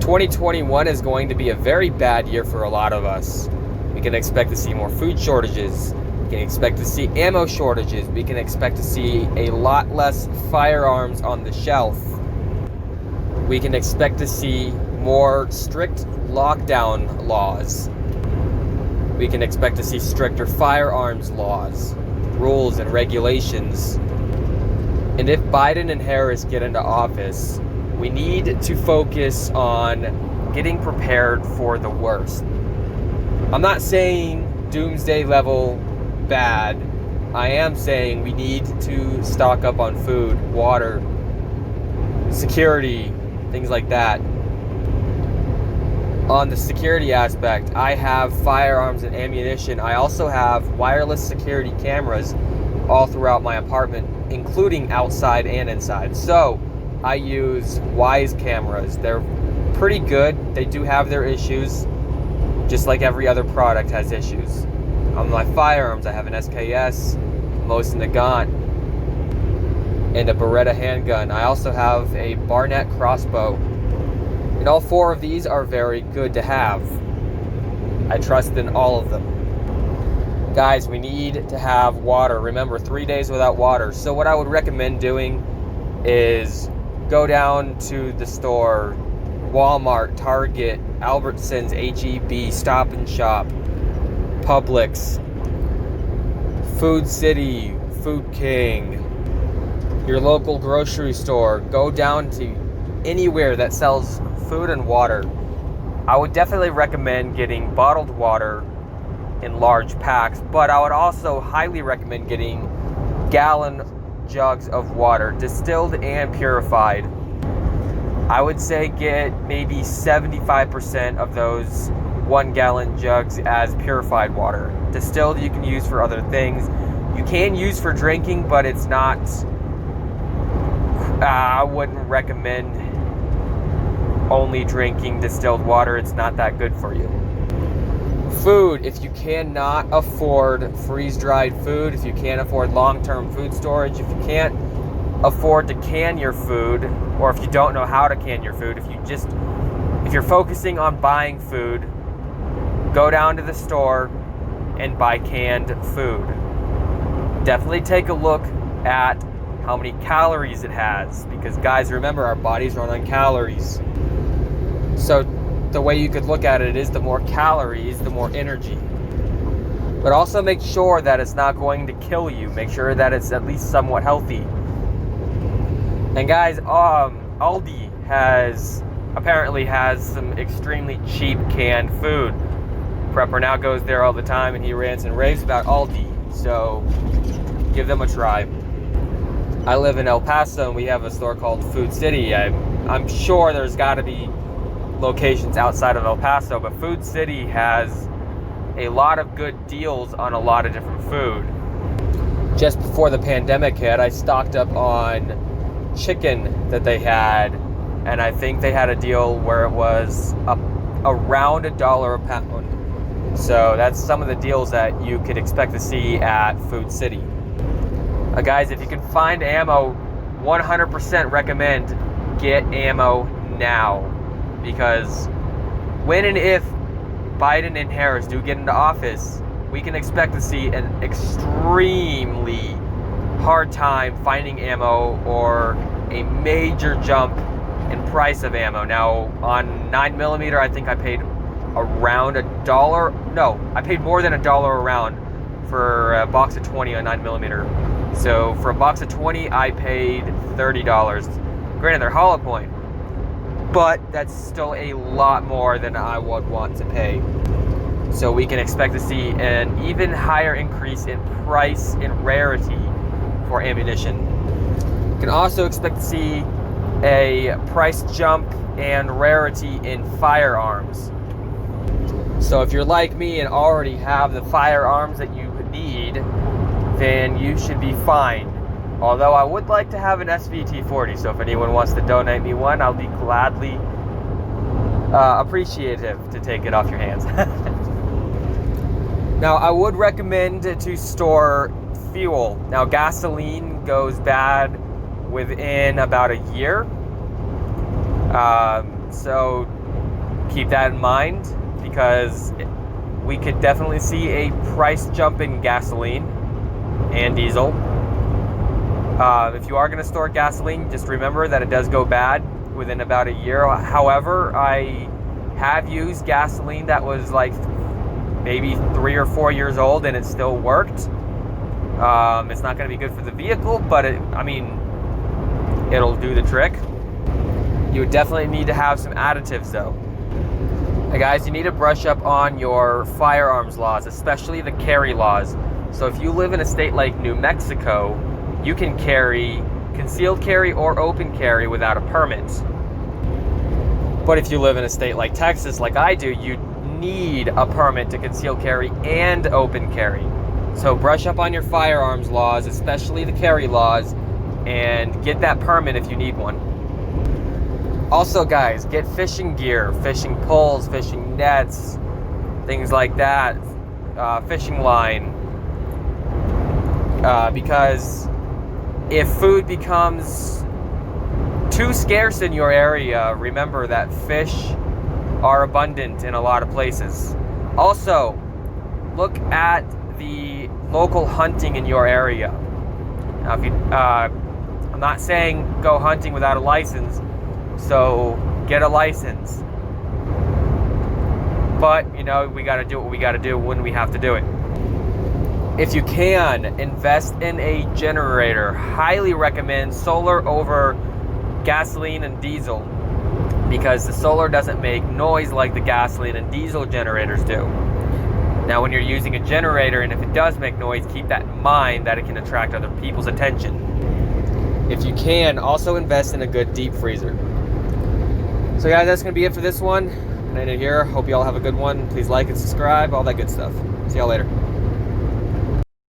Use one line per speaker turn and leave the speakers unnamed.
2021 is going to be a very bad year for a lot of us. We can expect to see more food shortages. We can expect to see ammo shortages. We can expect to see a lot less firearms on the shelf. We can expect to see more strict lockdown laws. We can expect to see stricter firearms laws, rules, and regulations. And if Biden and Harris get into office, we need to focus on getting prepared for the worst. I'm not saying doomsday level bad. I am saying we need to stock up on food, water, security, things like that. On the security aspect, I have firearms and ammunition. I also have wireless security cameras all throughout my apartment, including outside and inside. So I use Wise cameras. They're pretty good. They do have their issues, just like every other product has issues. On my firearms, I have an SKS, Mosin Nagant, and a Beretta handgun. I also have a Barnett crossbow. And all four of these are very good to have. I trust in all of them. Guys, we need to have water. Remember, 3 days without water. So what I would recommend doing is go down to the store, Walmart, Target, Albertsons, H-E-B, Stop and Shop, Publix, Food City, Food King, your local grocery store. Go down to anywhere that sells food and water. I would definitely recommend getting bottled water in large packs, but I would also highly recommend getting gallon jugs of water, distilled and purified. I would say get maybe 75% of those 1 gallon jugs as purified water. Distilled you can use for other things. You can use for drinking, but it's not, I wouldn't recommend only drinking distilled water. It's not that good for you. Food, if you cannot afford freeze-dried food, if you can't afford long-term food storage, if you can't afford to can your food, or if you don't know how to can your food, if you're focusing on buying food, go down to the store and buy canned food. Definitely take a look at how many calories it has, because guys, remember, our bodies run on calories. So the way you could look at it is the more calories, the more energy. But also make sure that it's not going to kill you. Make sure that it's at least somewhat healthy. And guys, Aldi apparently has some extremely cheap canned food. Prepper now goes there all the time and he rants and raves about Aldi. So give them a try. I live in El Paso and we have a store called Food City. I'm sure there's got to be locations outside of El Paso, but Food City has a lot of good deals on a lot of different food. Just before the pandemic hit, I stocked up on chicken that they had, and I think they had a deal where it was around $1 a pound. So that's some of the deals that you could expect to see at Food City. Guys, if you can find ammo, 100% recommend get ammo now. Because when and if Biden and Harris do get into office, we can expect to see an extremely hard time finding ammo, or a major jump in price of ammo. Now, on 9mm, I think I paid around $1. No, I paid more than $1 a round for a box of 20 on 9mm. So for a box of 20, I paid $30. Granted, they're hollow point, but that's still a lot more than I would want to pay. So we can expect to see an even higher increase in price and rarity for ammunition. You can also expect to see a price jump and rarity in firearms. So if you're like me and already have the firearms that you need, then you should be fine. Although I would like to have an SVT-40, so if anyone wants to donate me one, I'll be gladly appreciative to take it off your hands. Now, I would recommend to store fuel. Now, gasoline goes bad within about a year. So keep that in mind, because we could definitely see a price jump in gasoline and diesel. If you are going to store gasoline, just remember that it does go bad within about a year. However, I have used gasoline that was like maybe 3 or 4 years old and it still worked. It's not going to be good for the vehicle, but it'll do the trick. You would definitely need to have some additives though. Hey guys, you need to brush up on your firearms laws, especially the carry laws. So if you live in a state like New Mexico, you can carry concealed carry or open carry without a permit. But if you live in a state like Texas, like I do, you need a permit to conceal carry and open carry. So brush up on your firearms laws, especially the carry laws, and get that permit if you need one. Also guys, get fishing gear, fishing poles, fishing nets, things like that, fishing line, because if food becomes too scarce in your area, remember that fish are abundant in a lot of places. Also, look at the local hunting in your area. Now, if you, I'm not saying go hunting without a license, so get a license. But, we got to do what we got to do when we have to do it. If you can, invest in a generator. Highly recommend solar over gasoline and diesel, because the solar doesn't make noise like the gasoline and diesel generators do. Now, when you're using a generator, and if it does make noise, keep that in mind that it can attract other people's attention. If you can, also invest in a good deep freezer. So guys, that's going to be it for this one. I'm going to end it here. Hope you all have a good one. Please like and subscribe, all that good stuff. See y'all later.